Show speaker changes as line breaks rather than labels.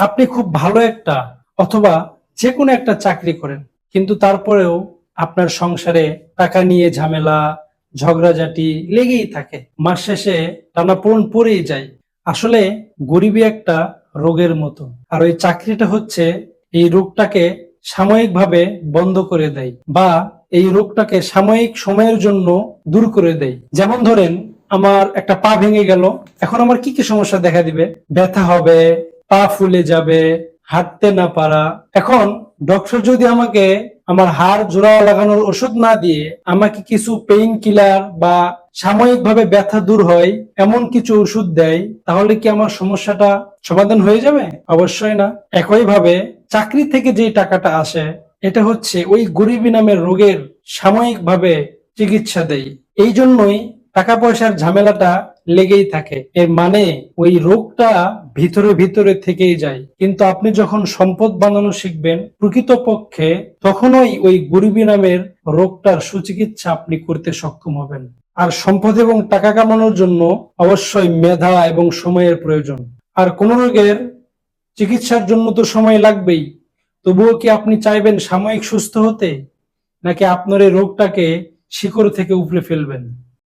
আপনি খুব ভালো একটা অথবা যে কোনো একটা চাকরি করেন, কিন্তু তারপরেও আপনার সংসারে টাকা নিয়ে ঝামেলা, ঝগড়াঝাটি লেগেই থাকে। মাস শেষে টানাপোড়েন পড়েই যায়। আসলে গরিবী একটা রোগের মতো, আর ওই চাকরিটা হচ্ছে এই রোগটাকে সাময়িকভাবে বন্ধ করে দেয়, বা এই রোগটাকে সাময়িক সময়ের জন্য দূর করে দেয়। যেমন ধরেন, আমার একটা পা ভেঙে গেল, এখন আমার কি কি সমস্যা দেখা দিবে? ব্যথা হবে, পা ফুলে যাবে, হাঁটতে না পারা। এখন ডক্টর যদি আমাকে আমার হাড় জোড়া লাগানোর ওষুধ না দিয়ে আমাকে কিছু পেইন কিলার বা সাময়িকভাবে ব্যথা দূর হয় এমন কিছু ওষুধ দেয়, তাহলে কি আমার সমস্যাটা সমাধান হয়ে যাবে? অবশ্যই না। একইভাবে চাকরি থেকে যে টাকাটা আসে, এটা হচ্ছে ওই গরিবী নামের রোগের সাময়িকভাবে চিকিৎসা দেয়। এই জন্যই টাকা পয়সার ঝামেলাটা লেগেই থাকে। এর মানে ওই রোগটা ভিতরে ভিতরে থেকেই যায়। কিন্তু আপনি যখন সম্পদ বানানো শিখবেন প্রকৃতপক্ষে, তখনই ওই গরিবী নামের রোগটার সুচিকিৎসা আপনি করতে সক্ষম হবেন। আর সম্পদ এবং টাকা কামানোর জন্য অবশ্যই মেধা এবং সময়ের প্রয়োজন। আর কোন রোগের চিকিৎসার জন্য তো সময় লাগবেই। তবুও কি আপনি চাইবেন সাময়িক সুস্থ হতে, নাকি আপনার এই রোগটাকে শিকড় থেকে উপড়ে ফেলবেন?